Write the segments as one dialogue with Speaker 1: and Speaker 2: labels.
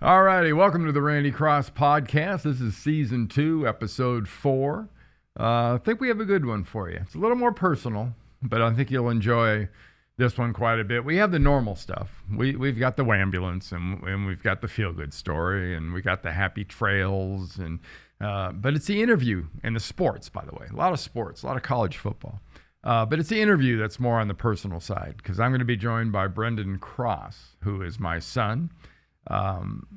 Speaker 1: All righty, welcome to the Randy Cross Podcast. This is Season 2, Episode 4. I think we have a good one for you. It's a little more personal, but I think you'll enjoy this one quite a bit. We have the normal stuff. We've got the Wahmbulance, and we've got the feel-good story, and we got the happy trails, and but it's the interview and the sports, by the way. A lot of sports, a lot of college football. But it's the interview that's more on the personal side, because I'm going to be joined by Brendan Cross, who is my son.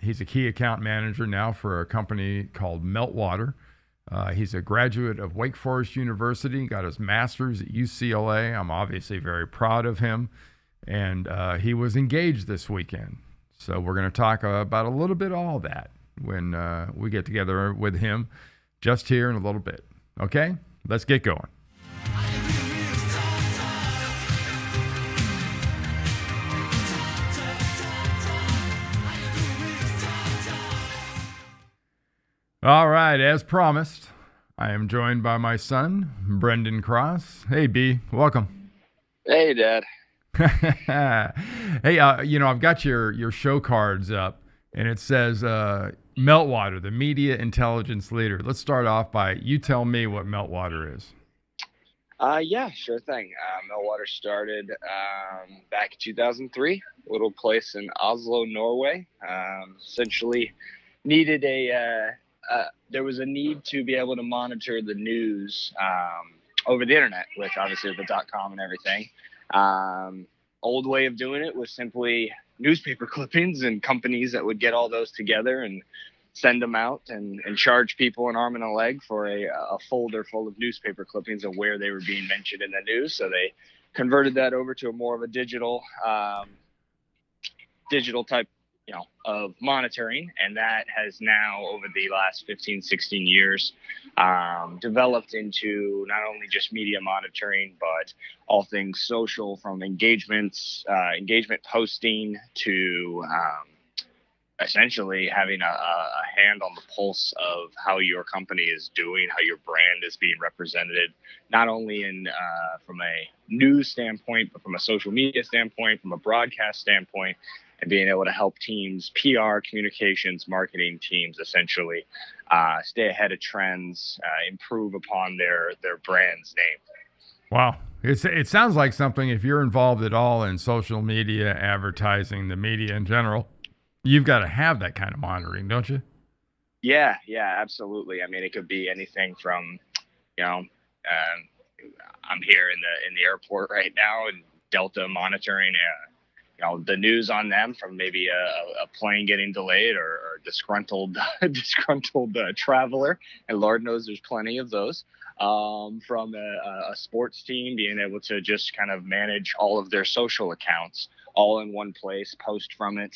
Speaker 1: He's a key account manager now for a company called Meltwater. He's a graduate of Wake Forest University, got his master's at UCLA. I'm obviously very proud of him. And he was engaged this weekend. So we're going to talk about a little bit of all that when we get together with him just here in a little bit. Okay, let's get going. All right, as promised, I am joined by my son, Brendan Cross. Hey, B, welcome.
Speaker 2: Hey, Dad.
Speaker 1: Hey, I've got your show cards up, and it says Meltwater, the media intelligence leader. Let's start off by you tell me what Meltwater is.
Speaker 2: Yeah, sure thing. Meltwater started back in 2003, a little place in Oslo, Norway. Essentially needed there was a need to be able to monitor the news over the internet, which obviously with the .com and everything. Old way of doing it was simply newspaper clippings and companies that would get all those together and send them out and charge people an arm and a leg for a folder full of newspaper clippings of where they were being mentioned in the news. So they converted that over to a more of a digital type of monitoring, and that has now over the last 15-16 years developed into not only just media monitoring but all things social, from engagement posting to essentially having a hand on the pulse of how your company is doing, how your brand is being represented, not only in from a news standpoint, but from a social media standpoint, from a broadcast standpoint, and being able to help teams, PR, communications, marketing teams, essentially stay ahead of trends, improve upon their brand's name.
Speaker 1: Wow. It sounds like something, if you're involved at all in social media, advertising, the media in general, you've got to have that kind of monitoring, don't you?
Speaker 2: Yeah, absolutely. I mean, it could be anything from, I'm here in the airport right now, and Delta monitoring, the news on them from maybe a plane getting delayed or disgruntled traveler, and Lord knows there's plenty of those. From a sports team being able to just kind of manage all of their social accounts all in one place, post from it,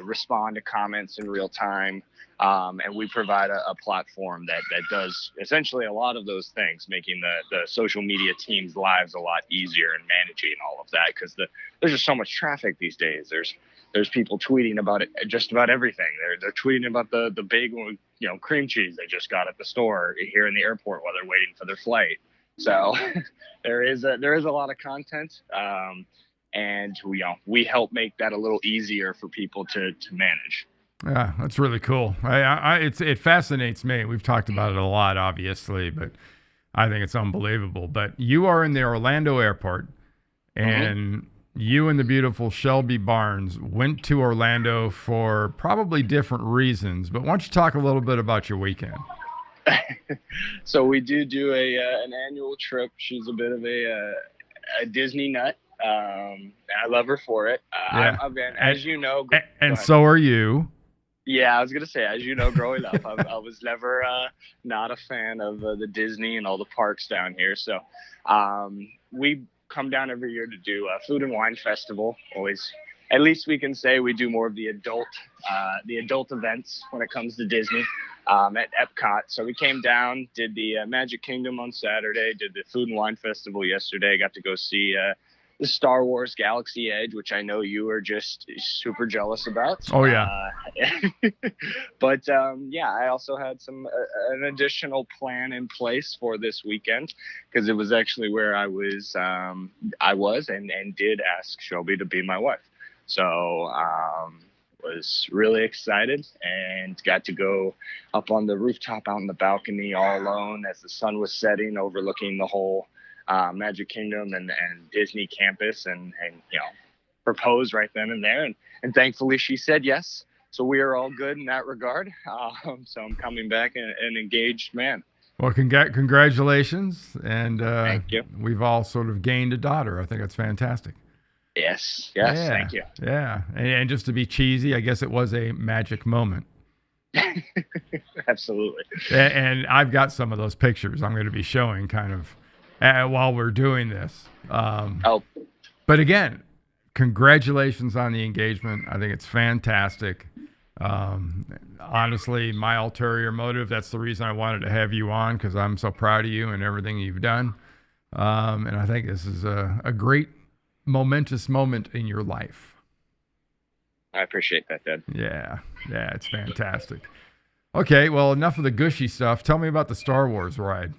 Speaker 2: respond to comments in real time. And we provide a platform that does essentially a lot of those things, making the social media team's lives a lot easier in managing all of that, because there's just so much traffic these days. There's people tweeting about it, just about everything. They're tweeting about the big cream cheese they just got at the store here in the airport while they're waiting for their flight. So there is a lot of content, and we help make that a little easier for people to manage.
Speaker 1: Yeah, that's really cool. It fascinates me. We've talked about it a lot, obviously, but I think it's unbelievable. But you are in the Orlando airport, and you and the beautiful Shelby Barnes went to Orlando for probably different reasons. But why don't you talk a little bit about your weekend?
Speaker 2: So we do an annual trip. She's a bit of a Disney nut. I love her for it.
Speaker 1: Yeah.
Speaker 2: As you know,
Speaker 1: and so are you.
Speaker 2: Yeah, I was gonna say, as you know, growing up, I was never not a fan of the Disney and all the parks down here. So we come down every year to do a food and wine festival. Always, at least we can say we do more of the adult events when it comes to Disney at Epcot. So we came down, did the Magic Kingdom on Saturday, did the food and wine festival yesterday. Got to go see the Star Wars Galaxy Edge, which I know you are just super jealous about.
Speaker 1: Oh, yeah.
Speaker 2: But I also had an additional plan in place for this weekend, because it was actually where I was and did ask Shelby to be my wife. So was really excited and got to go up on the rooftop out in the balcony all alone as the sun was setting, overlooking the whole Magic Kingdom and Disney campus, and propose right then and there. And thankfully she said yes. So we are all good in that regard. So I'm coming back an engaged man.
Speaker 1: Well, congratulations. And
Speaker 2: thank you.
Speaker 1: We've all sort of gained a daughter. I think that's fantastic.
Speaker 2: Yes.
Speaker 1: Yeah,
Speaker 2: thank you.
Speaker 1: Yeah. And just to be cheesy, I guess it was a magic moment.
Speaker 2: Absolutely.
Speaker 1: And I've got some of those pictures I'm going to be showing kind of while we're doing this. But again, congratulations on the engagement. I think it's fantastic. Honestly, my ulterior motive, that's the reason I wanted to have you on, because I'm so proud of you and everything you've done. And I think this is a great, momentous moment in your life.
Speaker 2: I appreciate that, Dad.
Speaker 1: Yeah, it's fantastic. Okay, well, enough of the gushy stuff. Tell me about the Star Wars ride.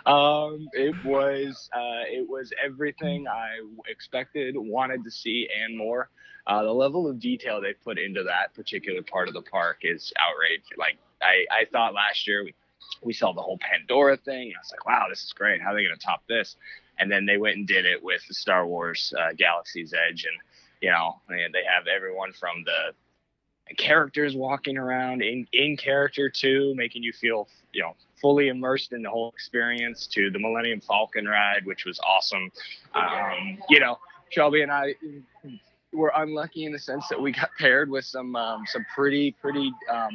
Speaker 2: It was everything I expected, wanted to see, and more. The level of detail they put into that particular part of the park is outrageous. Like I thought last year we saw the whole Pandora thing. I was like, wow, this is great. How are they going to top this? And then they went and did it with the Star Wars Galaxy's Edge, and they have everyone from the characters walking around in character too, making you feel fully immersed in the whole experience, to the Millennium Falcon ride, which was awesome. Shelby and I were unlucky in the sense that we got paired with some pretty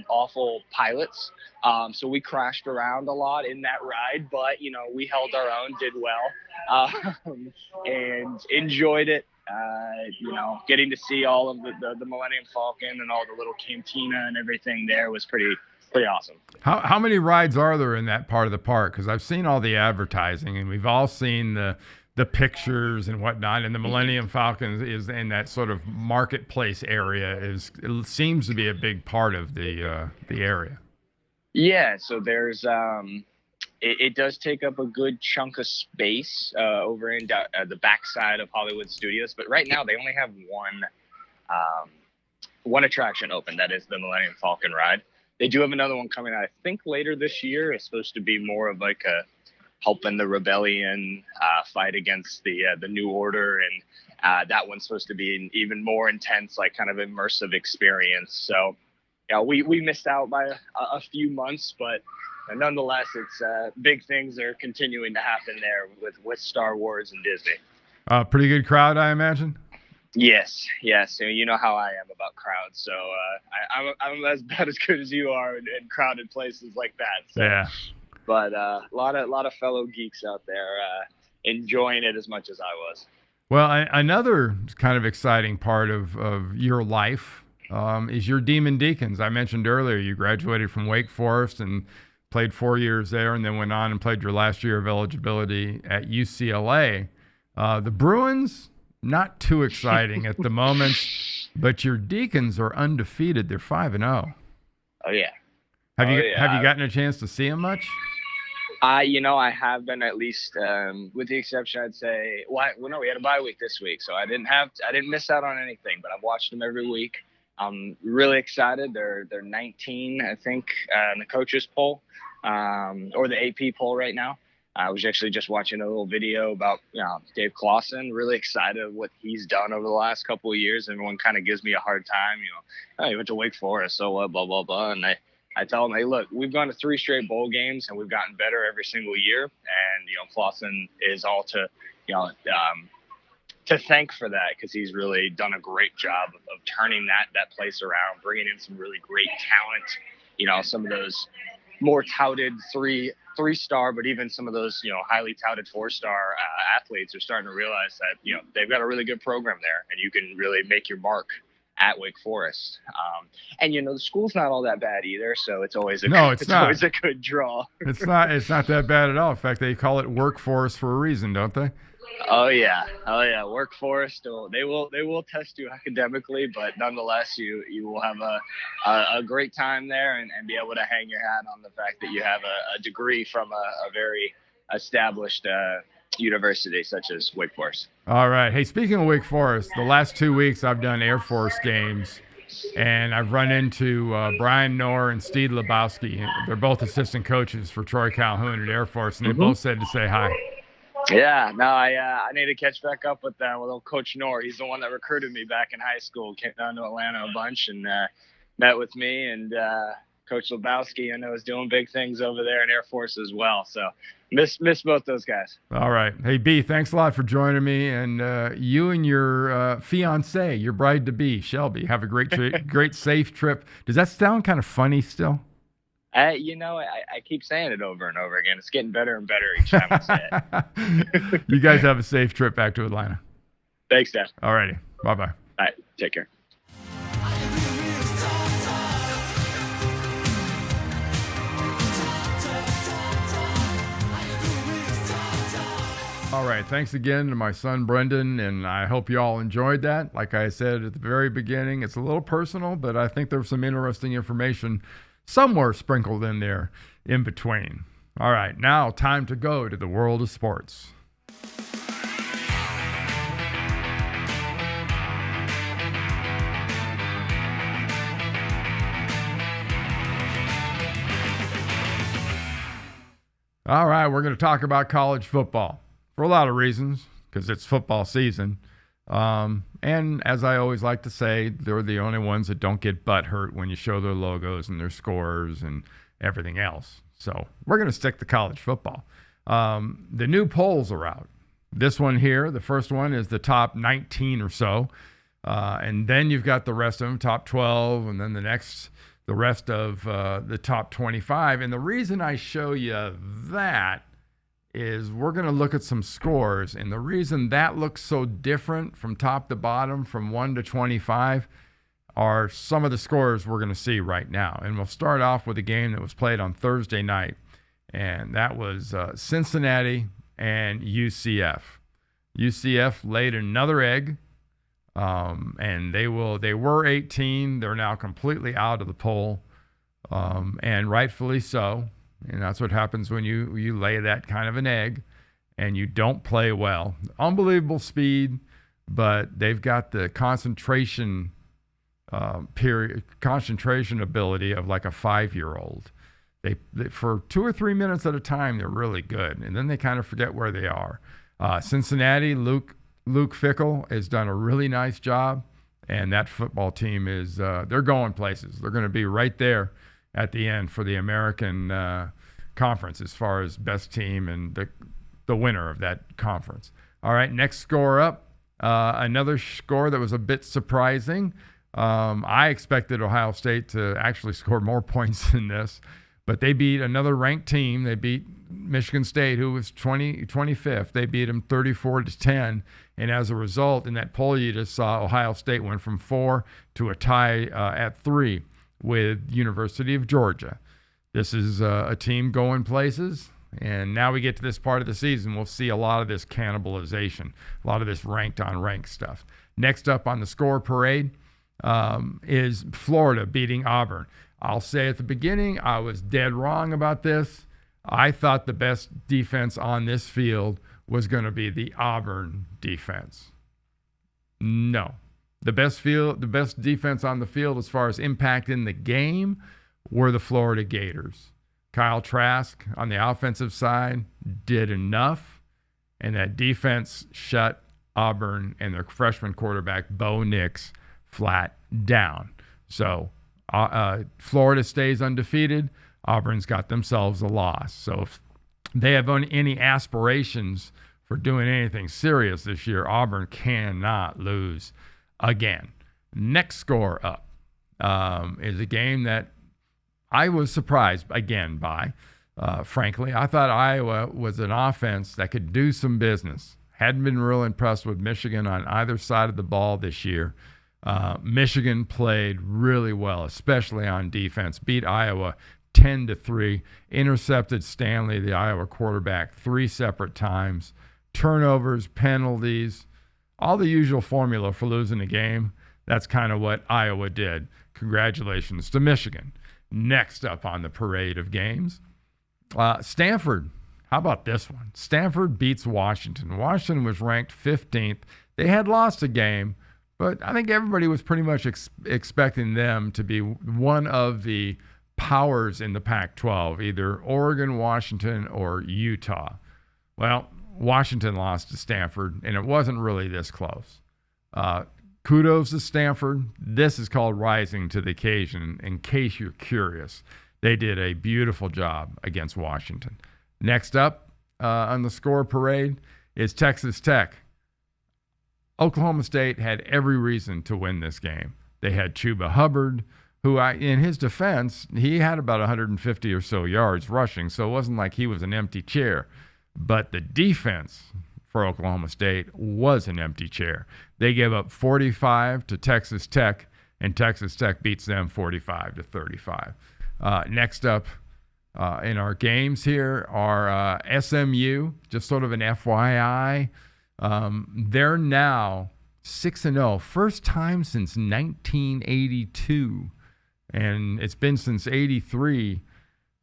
Speaker 2: awful pilots, so we crashed around a lot in that ride, but we held our own, did well, and enjoyed it. Getting to see all of the Millennium Falcon and all the little cantina and everything there was pretty awesome.
Speaker 1: How many rides are there in that part of the park? Because I've seen all the advertising, and we've all seen the pictures and whatnot, and the Millennium Falcon is in that sort of marketplace area. It seems to be a big part of the area.
Speaker 2: Yeah, so there's it does take up a good chunk of space over in the backside of Hollywood Studios, but right now they only have one attraction open. That is the Millennium Falcon ride. They do have another one coming out, I think, later this year. It's supposed to be more of like a helping the rebellion fight against the New Order, and that one's supposed to be an even more intense, like kind of immersive experience. So, we missed out by a few months, but nonetheless, it's big things are continuing to happen there with Star Wars and Disney.
Speaker 1: Pretty good crowd, I imagine.
Speaker 2: Yes. You know how I am about crowds, so I'm about as good as you are in crowded places like that. So.
Speaker 1: Yeah.
Speaker 2: But a lot of fellow geeks out there enjoying it as much as I was.
Speaker 1: Well, another kind of exciting part of your life is your Demon Deacons. I mentioned earlier you graduated from Wake Forest and played 4 years there, and then went on and played your last year of eligibility at UCLA. The Bruins, not too exciting at the moment, but your Deacons are undefeated. They're 5-0.
Speaker 2: Oh yeah.
Speaker 1: Have you gotten a chance to see them much?
Speaker 2: I have been, at least, with the exception, I'd say. Well, no, we had a bye week this week, so I didn't miss out on anything. But I've watched them every week. I'm really excited. They're 19, I think, in the coaches poll, or the AP poll right now. I was actually just watching a little video about Dave Clawson. Really excited what he's done over the last couple of years. Everyone kind of gives me a hard time. He went to Wake Forest, so what, blah blah blah, and I tell them, hey, look, we've gone to 3 straight bowl games and we've gotten better every single year. And, Clawson is all to thank for that, because he's really done a great job of turning that place around, bringing in some really great talent. Some of those more touted three-star, but even some of those, highly touted 4-star athletes are starting to realize that, they've got a really good program there, and you can really make your mark at Wake Forest. And the school's not all that bad either, so it's always always a good draw.
Speaker 1: It's not that bad at all. In fact, they call it workforce for a reason, don't they?
Speaker 2: Oh yeah. Wake Forest, they will test you academically, but nonetheless you will have a great time there and be able to hang your hat on the fact that you have a degree from a very established university such as Wake Forest.
Speaker 1: All right. Hey, speaking of Wake Forest, the last 2 weeks I've done Air Force games, and I've run into Brian Knorr and Steve Lebowski. They're both assistant coaches for Troy Calhoun at Air Force, and they both said to say hi.
Speaker 2: Yeah, no, I need to catch back up with old Coach Knorr. He's the one that recruited me back in high school. Came down to Atlanta a bunch and met with me. And Coach Lebowski, I know, is doing big things over there in Air Force as well. So miss both those guys.
Speaker 1: All right. Hey, B, thanks a lot for joining me. And you and your fiance, your bride-to-be, Shelby, have a great safe trip. Does that sound kind of funny still?
Speaker 2: I keep saying it over and over again. It's getting better and better each time I say it.
Speaker 1: You guys have a safe trip back to Atlanta.
Speaker 2: Thanks, Dad.
Speaker 1: All righty. Bye-bye.
Speaker 2: All right. Take care.
Speaker 1: All right. Thanks again to my son, Brendan, and I hope you all enjoyed that. Like I said at the very beginning, it's a little personal, but I think there's some interesting information somewhere sprinkled in there in between. All right, now time to go to the world of sports. All right, we're going to talk about college football for a lot of reasons, because it's football season. And as I always like to say, they're the only ones that don't get butt hurt when you show their logos and their scores and everything else. So we're going to stick to college football. The new polls are out. This one here, the first one, is the top 19 or so. And then you've got the rest of them, top 12, and then the rest of the top 25. And the reason I show you that is we're going to look at some scores, and the reason that looks so different from top to bottom, from 1 to 25, are some of the scores we're going to see right now. And we'll start off with a game that was played on Thursday night, and that was Cincinnati and UCF. UCF laid another egg, and they were 18. They're now completely out of the poll, and rightfully so. And that's what happens when you lay that kind of an egg and you don't play well. Unbelievable speed, but they've got the concentration ability of like a 5-year-old. They for 2 or 3 minutes at a time, they're really good, and then they kind of forget where they are. Cincinnati, Luke Fickell has done a really nice job, and that football team is they're going places. They're going to be right there at the end for the American Conference as far as best team and the winner of that conference. All right, next score up, another score that was a bit surprising. I expected Ohio State to actually score more points than this, but they beat another ranked team. They beat Michigan State, who was 25th. They beat them 34-10, and as a result, in that poll you just saw, Ohio State went from 4 to a tie at 3 with University of Georgia. This is a team going places, and now we get to this part of the season. We'll see a lot of this cannibalization, a lot of this ranked-on-ranked stuff. Next up on the score parade is Florida beating Auburn. I'll say at the beginning, I was dead wrong about this. I thought the best defense on this field was going to be the Auburn defense. No. The best defense on the field as far as impact in the game were the Florida Gators. Kyle Trask on the offensive side did enough, and that defense shut Auburn and their freshman quarterback, Bo Nix, flat down. So Florida stays undefeated. Auburn's got themselves a loss. So if they have any aspirations for doing anything serious this year, Auburn cannot lose again. Next score up is a game that I was surprised again by. Frankly, I thought Iowa was an offense that could do some business. Hadn't been real impressed with Michigan on either side of the ball this year. Michigan played really well, especially on defense. Beat Iowa 10-3. Intercepted Stanley, the Iowa quarterback, 3 separate times. Turnovers, penalties, all the usual formula for losing a game. That's kind of what Iowa did. Congratulations to Michigan. Next up on the parade of games, Stanford How about this one? Stanford beats Washington. Washington was ranked 15th. They had lost a game, but I think everybody was pretty much expecting them to be one of the powers in the Pac-12, either Oregon, Washington, or Utah. Well, Washington lost to Stanford, and it wasn't really this close. Kudos to Stanford. This is called rising to the occasion, in case you're curious. They did a beautiful job against Washington. Next up on the score parade is Texas Tech. Oklahoma State had every reason to win this game. They had Chuba Hubbard, who, in his defense, he had about 150 or so yards rushing, so it wasn't like he was an empty chair. But the defense for Oklahoma State was an empty chair. They gave up 45 to Texas Tech, and Texas Tech beats them 45-35. Next up in our games here are SMU, just sort of an FYI. They're now 6-0, first time since 1982, and it's been since 83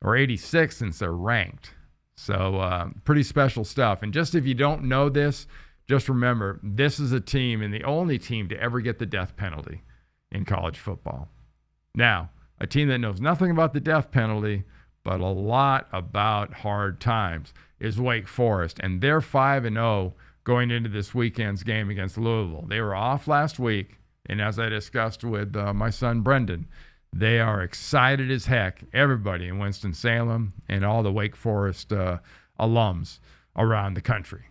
Speaker 1: or 86 since they're ranked. So pretty special stuff. And just if you don't know this, just remember, this is a team and the only team to ever get the death penalty in college football. Now, a team that knows nothing about the death penalty, but a lot about hard times, is Wake Forest. And they're 5-0 going into this weekend's game against Louisville. They were off last week, and as I discussed with my son Brendan, they are excited as heck, everybody in Winston-Salem and all the Wake Forest alums around the country.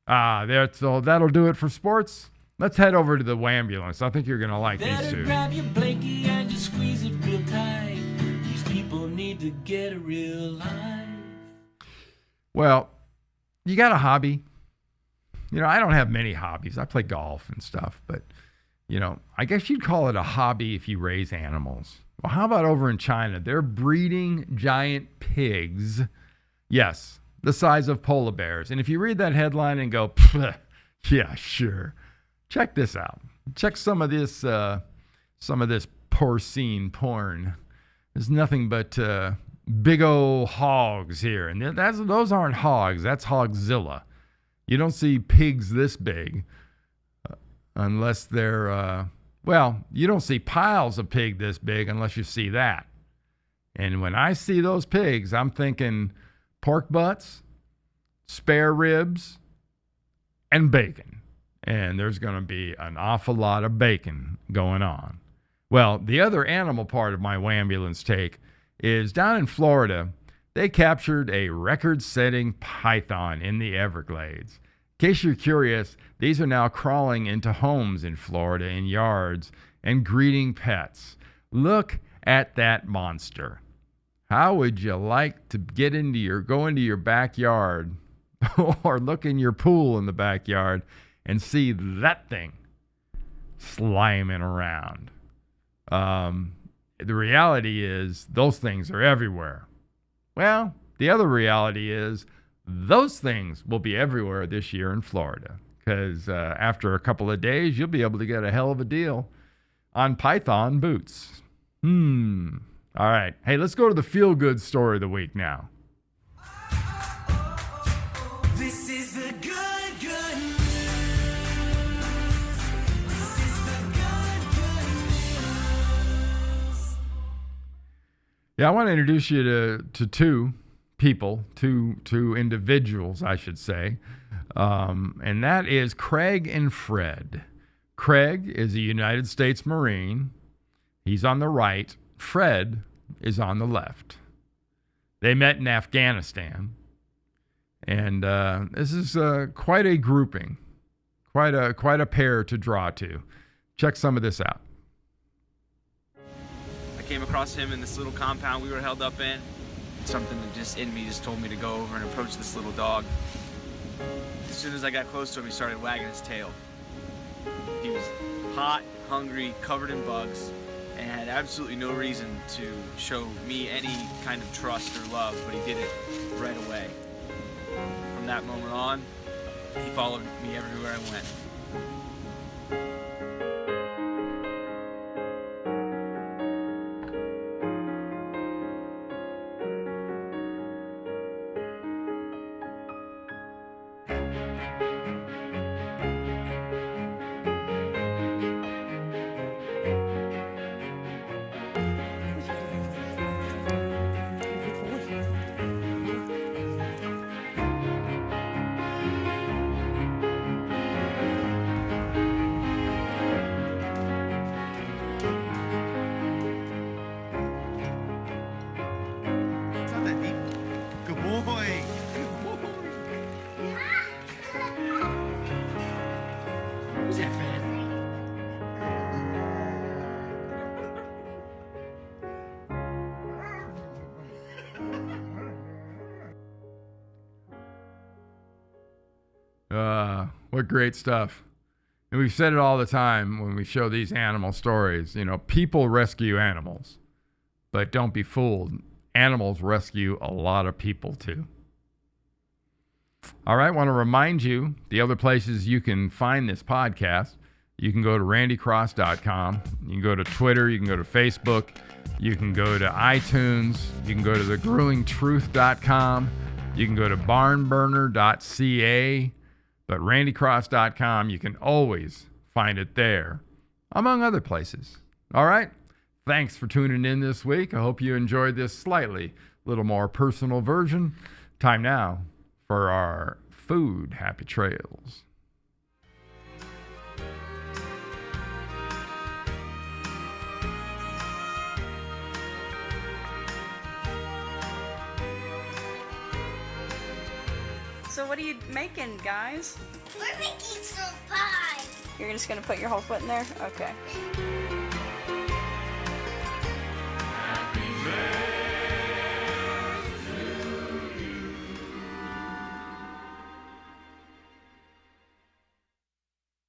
Speaker 1: So that'll do it for sports. Let's head over to the Wahmbulance. I think you're going to like these two.
Speaker 3: Grab your blankie and just squeeze it real tight. These people need to get a real life.
Speaker 1: Well, you got a hobby? You know, I don't have many hobbies. I play golf and stuff, but, you know, I guess you'd call it a hobby if you raise animals. Well, how about over in China? They're breeding giant pigs. Yes, the size of polar bears. And if you read that headline and go, yeah, sure. Check this out. Check some of this porcine porn. There's nothing but big old hogs here. And those aren't hogs. That's Hogzilla. You don't see pigs this big unless they're, you don't see piles of pig this big unless you see that. And when I see those pigs, I'm thinking pork butts, spare ribs, and bacon. And there's going to be an awful lot of bacon going on. Well, the other animal part of my Wahmbulance take is down in Florida, they captured a record-setting python in the Everglades. In case you're curious, these are now crawling into homes in Florida in yards and greeting pets. Look at that monster. How would you like to go into your backyard or look in your pool in the backyard and see that thing sliming around? The reality is those things are everywhere. Well, the other reality is those things will be everywhere this year in Florida because after a couple of days, you'll be able to get a hell of a deal on python boots. All right. Hey, let's go to the feel-good story of the week now.
Speaker 3: This is the good news. This is the good news.
Speaker 1: Yeah, I want to introduce you to two people, two individuals, I should say. And that is Craig and Fred. Craig is a United States Marine. He's on the right. Fred is on the left. They met in Afghanistan. And this is quite a grouping, quite a pair to draw to. Check some of this out.
Speaker 4: I came across him in this little compound we were held up in. Something that just in me just told me to go over and approach this little dog. As soon as I got close to him, he started wagging his tail. He was hot, hungry, covered in bugs, and had absolutely no reason to show me any kind of trust or love, but he did it right away. From that moment on, he followed me everywhere I went.
Speaker 1: What great stuff. And we've said it all the time when we show these animal stories. You know, people rescue animals, but don't be fooled. Animals rescue a lot of people too. All right, I want to remind you the other places you can find this podcast. You can go to randycross.com. You can go to Twitter. You can go to Facebook. You can go to iTunes. You can go to thegruelingtruth.com. You can go to barnburner.ca. But randycross.com, you can always find it there, among other places. All right? Thanks for tuning in this week. I hope you enjoyed this slightly little more personal version. Time now for our food happy trails.
Speaker 5: So what are you making, guys?
Speaker 6: We're making some pie.
Speaker 5: You're just gonna put your whole foot in there? Okay.